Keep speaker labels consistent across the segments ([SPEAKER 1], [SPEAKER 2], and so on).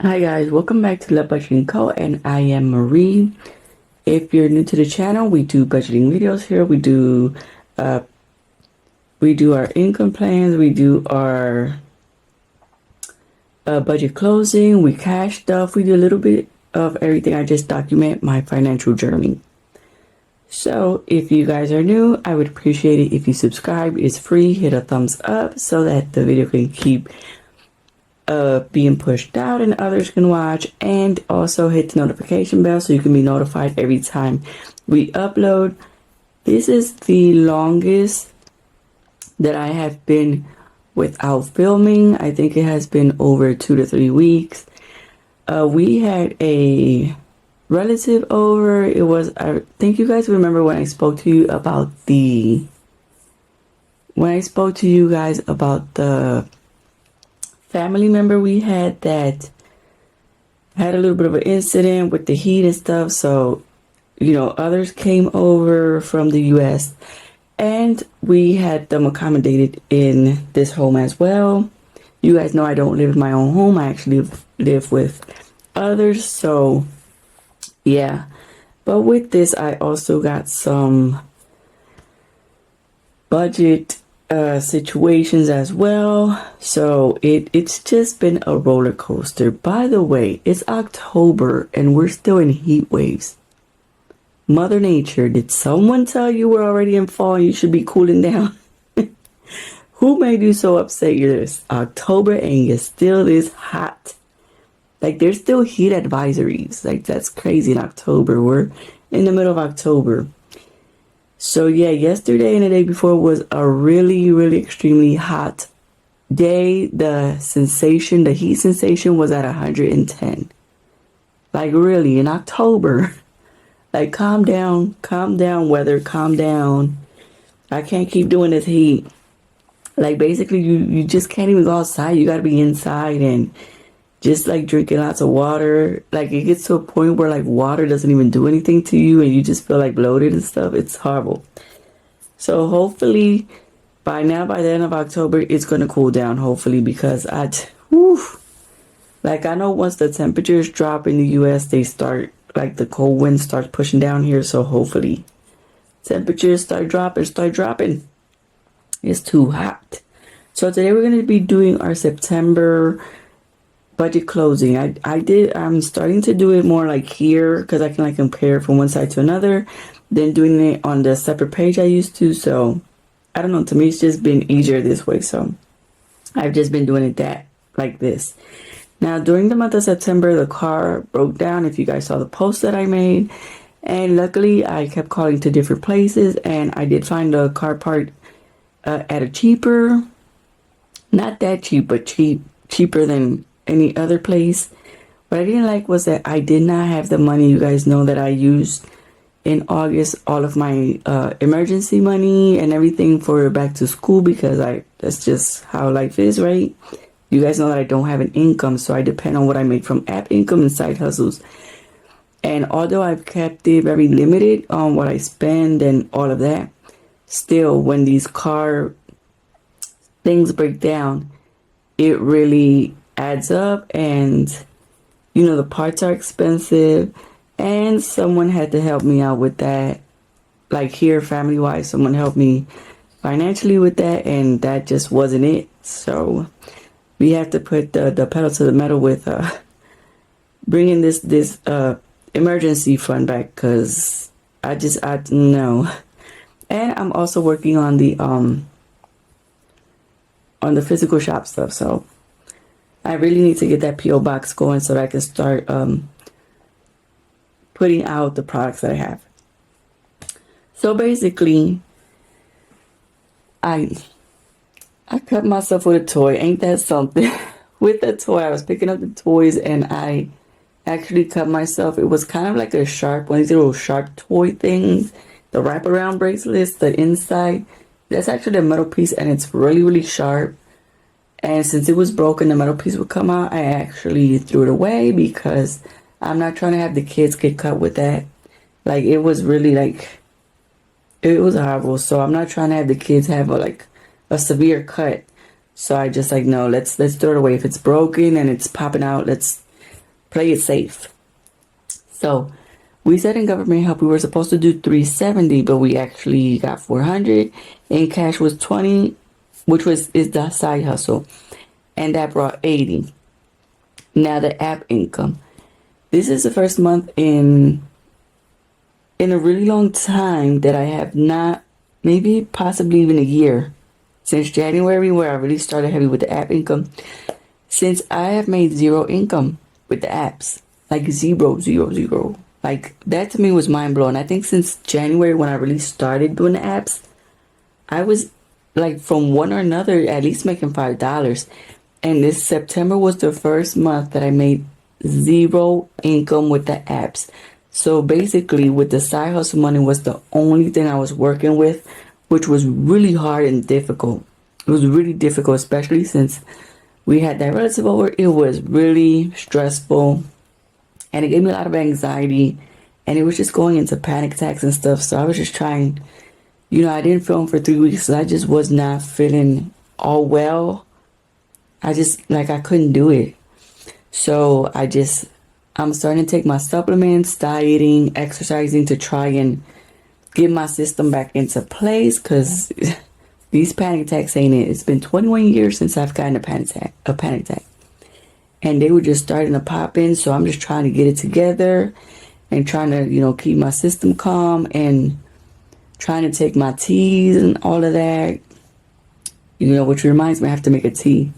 [SPEAKER 1] Hi guys, welcome back to Love Budgeting Co. and I am Marie. If you're new to the channel, we do budgeting videos here. We do our income plans, we do our budget closing, we cash stuff, we do a little bit of everything. I just document my financial journey. So if you guys are new, I would appreciate it if you subscribe. It's free. Hit a thumbs up so that the video can keep being pushed out and others can watch, and also hit the notification bell so you can be notified every time we upload. This is the longest that I have been without filming. I think it has been over 2 to 3 weeks. We had a relative over. I think you guys remember when I spoke to you about the family member we had that had a little bit of an incident with the heat and stuff. So, others came over from the US and we had them accommodated in this home as well. You guys know I don't live in my own home. I actually live with others. So, yeah. But with this, I also got some budget situations as well. So it's just been a roller coaster. By the way, it's October and we're still in heat waves. Mother Nature, did someone tell you we're already in fall and you should be cooling down? Who made you so upset? It's October and it's still this hot. Like, there's still heat advisories. Like, that's crazy in October. We're in the middle of October. So yeah, yesterday and the day before was a really, really extremely hot day. The heat sensation was at 110. Like, really, in October. Like, calm down, weather, calm down. I can't keep doing this heat. Like, basically, you just can't even go outside. You gotta be inside and just like drinking lots of water. Like, it gets to a point where like water doesn't even do anything to you and you just feel like bloated and stuff. It's horrible. So hopefully by the end of October, it's going to cool down, hopefully, because I know once the temperatures drop in the US, they start, like, the cold wind starts pushing down here. So hopefully temperatures start dropping. It's too hot. So today we're going to be doing our September budget closing. I'm starting to do it more like here because I can like compare from one side to another than doing it on the separate page I used to. So I don't know, to me it's just been easier this way. So I've just been doing it like this. Now during the month of September, the car broke down, if you guys saw the post that I made, and luckily I kept calling to different places and I did find a car part at a cheaper, not that cheap, but cheaper than any other place. What I didn't like was that I did not have the money. You guys know that I used in August all of my emergency money and everything for back to school because that's just how life is, right? You guys know that I don't have an income, so I depend on what I make from app income and side hustles. And although I've kept it very limited on what I spend and all of that, still when these car things break down, it really adds up, and the parts are expensive, and someone had to help me out with that. Like, here, family wise, someone helped me financially with that, and that just wasn't it. So we have to put the pedal to the metal with bringing this emergency fund back, because I no. And I'm also working on the physical shop stuff, so I really need to get that P.O. box going so that I can start putting out the products that I have. So basically, I cut myself with a toy. Ain't that something? With the toy, I was picking up the toys and I actually cut myself. It was kind of like one of these little sharp toy things. The wraparound bracelets, the inside. That's actually a metal piece and it's really, really sharp. And since it was broken, the metal piece would come out. I actually threw it away because I'm not trying to have the kids get cut with that. Like, it was really it was horrible. So I'm not trying to have the kids have a severe cut. So I just no, let's throw it away. If it's broken and it's popping out, let's play it safe. So we said in government help we were supposed to do 370, but we actually got 400. And cash was 20, which is the side hustle, and that brought 80. Now the app income. This is the first month in a really long time that I have not, maybe possibly even a year, since January, where I really started heavy with the app income. Since I have made zero income with the apps, like zero, zero, zero. Like that to me was mind blowing. I think since January when I really started doing the apps, I was like from one or another at least making $5. And this September was the first month that I made zero income with the apps. So basically with the side hustle money was the only thing I was working with, which was really hard and difficult. It was really difficult, especially since we had that relative over. It was really stressful and it gave me a lot of anxiety, and it was just going into panic attacks and stuff. So I was just trying, I didn't film for 3 weeks, so I just was not feeling all well. I couldn't do it. So I'm starting to take my supplements, dieting, exercising to try and get my system back into place, because these panic attacks ain't it. It's been 21 years since I've gotten a panic attack. And they were just starting to pop in, so I'm just trying to get it together and trying to, keep my system calm and trying to take my teas and all of that. Which reminds me, I have to make a tea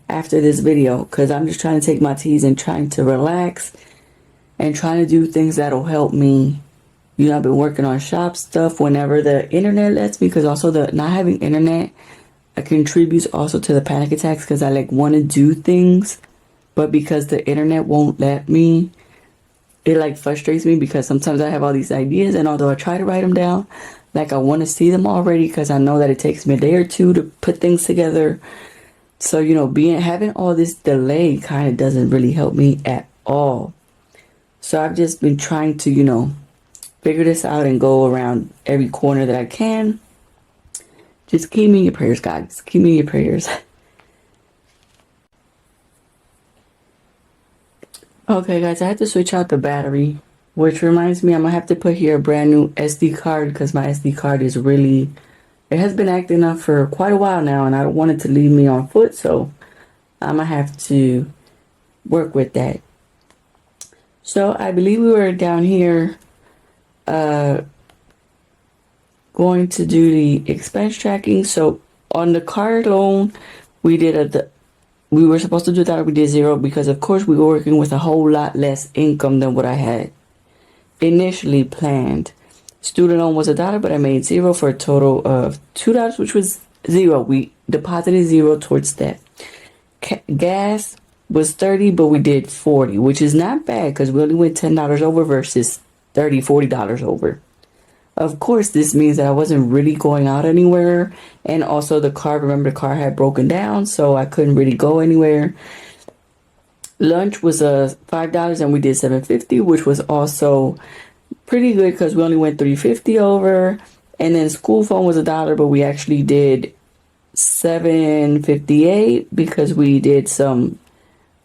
[SPEAKER 1] after this video, because I'm just trying to take my teas and trying to relax and trying to do things that'll help me. I've been working on shop stuff whenever the internet lets me, because also the not having internet contributes also to the panic attacks, because I want to do things, but because the internet won't let me, it frustrates me, because sometimes I have all these ideas, and although I try to write them down, I want to see them already, because I know that it takes me a day or two to put things together. So, having all this delay kind of doesn't really help me at all. So I've just been trying to, figure this out and go around every corner that I can. Just keep me in your prayers, guys. Keep me in your prayers. Okay, guys, I had to switch out the battery, which reminds me I'm going to have to put here a brand new SD card, because my SD card is really, it has been acting up for quite a while now, and I don't want it to leave me on foot, so I'm going to have to work with that. So I believe we were down here going to do the expense tracking. So on the car loan, we were supposed to do that. We did zero, because of course we were working with a whole lot less income than what I had initially planned. Student loan was $1, but I made zero for a total of $2, which was zero. We deposited zero towards that. Gas was 30, but we did 40, which is not bad, because we only went $10 over versus $30, $40 over. Of course, this means that I wasn't really going out anywhere, and also the car had broken down, so I couldn't really go anywhere. Lunch was $5, and we did $7.50, which was also pretty good, because we only went $3.50 over. And then school phone was $1, but we actually did $7.58, because we did some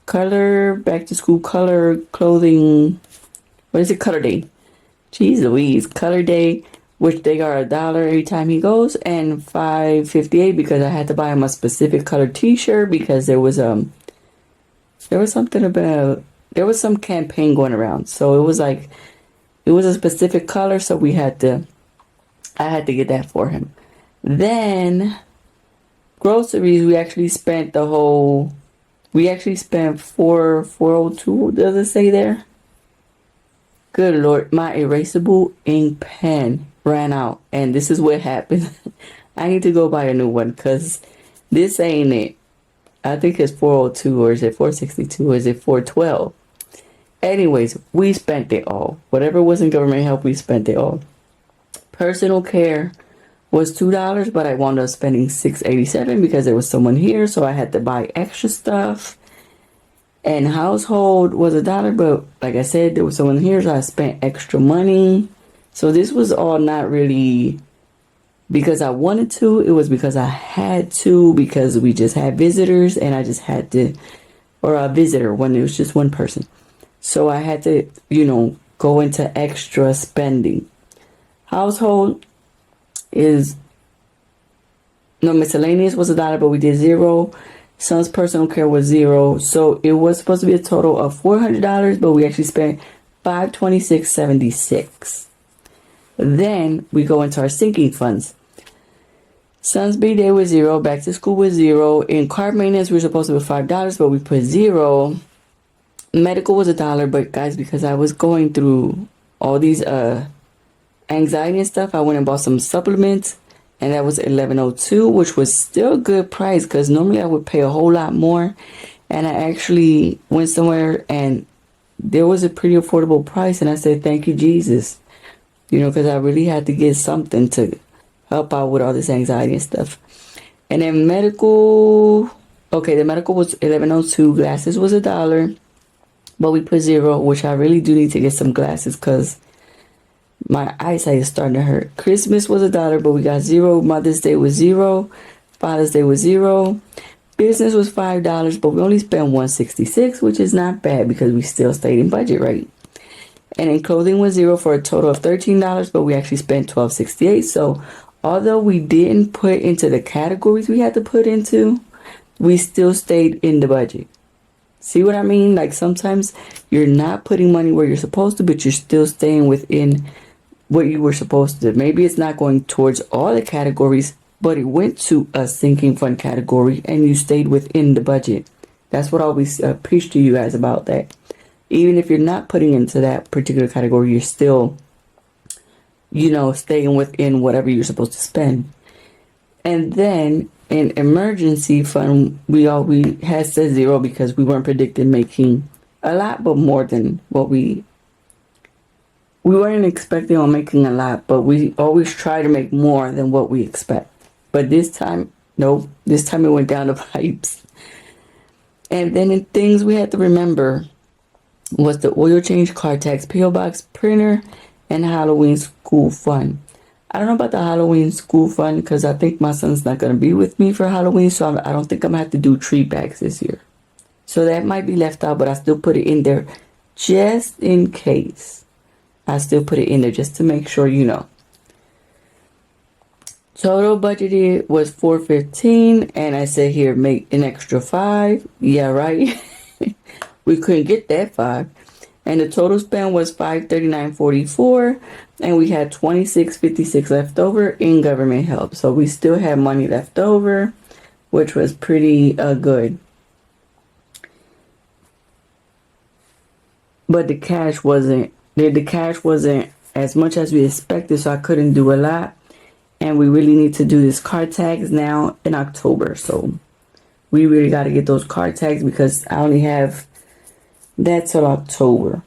[SPEAKER 1] back to school color clothing. What is it? Color day. Jeez Louise, color day, which they are $1 every time he goes, and $5.58 because I had to buy him a specific color T-shirt, because there was some campaign going around, so it was a specific color, so I had to get that for him. Then groceries, we actually spent $402. Does it say there? Good Lord, my erasable ink pen ran out, and this is what happened. I need to go buy a new one, because this ain't it. I think it's 402, or is it 462, or is it 412? Anyways, we spent it all. Whatever was in government help, we spent it all. Personal care was $2, but I wound up spending $6.87 because there was someone here, so I had to buy extra stuff. And household was $1, but like I said, there was someone here, so I spent extra money. So this was all not really because I wanted to. It was because I had to, because we just had visitors, and I just had to, or a visitor when it was just one person. So I had to, go into extra spending. Household is, no, miscellaneous was $1, but we did $0. Son's personal care was $0. So it was supposed to be a total of $400, but we actually spent $526.76. Then we go into our sinking funds. Son's B-Day was $0. Back to school was $0. In car maintenance, we were supposed to put $5, but we put $0. Medical was $1, but guys, because I was going through all these anxiety and stuff, I went and bought some supplements, and that was $11.02, which was still a good price because normally I would pay a whole lot more. And I actually went somewhere and there was a pretty affordable price, and I said, thank you, Jesus, because I really had to get something to help out with all this anxiety and stuff. And then medical, okay, the medical was $11.02. Glasses was $1, but we put $0, which I really do need to get some glasses because my eyesight is starting to hurt. Christmas was $1, but we got $0. Mother's Day was $0. Father's Day was $0. Business was $5, but we only spent $166, which is not bad because we still stayed in budget, right? And then clothing was $0 for a total of $13, but we actually spent $12.68. So although we didn't put into the categories we had to put into, we still stayed in the budget. See what I mean? Like sometimes you're not putting money where you're supposed to, but you're still staying within what you were supposed to. Maybe it's not going towards all the categories, but it went to a sinking fund category and you stayed within the budget. That's what I always preach to you guys about that. Even if you're not putting into that particular category, you're still, staying within whatever you're supposed to spend. And then in emergency fund, we had said $0 because we weren't predicting making a lot, but more than what we weren't expecting on making a lot, but we always try to make more than what we expect. But this time, nope, this time it went down the pipes. And then in things we had to remember was the oil change, car tax, PO box, printer, and Halloween school fund. I don't know about the Halloween school fund because I think my son's not going to be with me for Halloween, so I don't think I'm going to have to do tree bags this year. So that might be left out, but I still put it in there just in case. I still put it in there just to make sure Total budgeted was $415, and I said here make an extra $5. Yeah, right. We couldn't get that $5, and the total spend was $539.44, and we had $26.56 left over in government help. So we still had money left over, which was pretty good. But the cash wasn't as much as we expected, so I couldn't do a lot. And we really need to do this card tags now in October. So we really got to get those card tags because I only have that till October.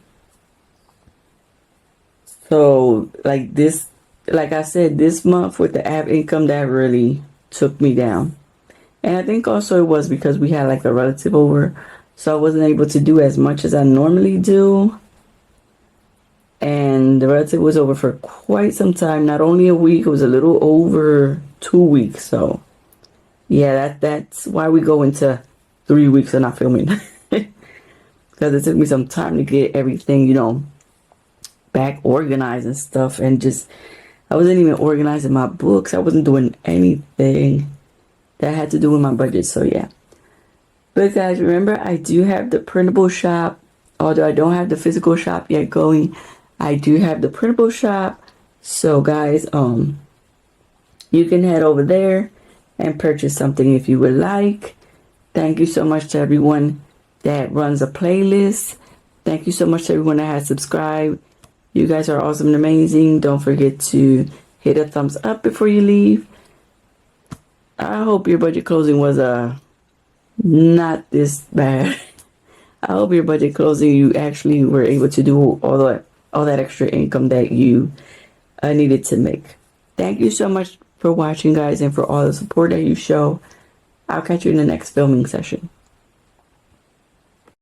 [SPEAKER 1] So like I said, this month with the app income, that really took me down. And I think also it was because we had like a relative over, so I wasn't able to do as much as I normally do. And the relative was over for quite some time, not only a week, it was a little over 2 weeks. So yeah, that's why we go into 3 weeks of not filming. Because it took me some time to get everything, back organized and stuff. And I wasn't even organizing my books. I wasn't doing anything that had to do with my budget. So yeah. But guys, remember, I do have the printable shop. Although I don't have the physical shop yet going, I do have the printable shop. So guys, you can head over there and purchase something if you would like. Thank you so much to everyone that runs a playlist. Thank you so much to everyone that has subscribed. You guys are awesome and amazing. Don't forget to hit a thumbs up before you leave. I hope your budget closing was not this bad. I hope your budget closing, you actually were able to do all that extra income that you needed to make. Thank you so much for watching, guys, and for all the support that you show. I'll catch you in the next filming session.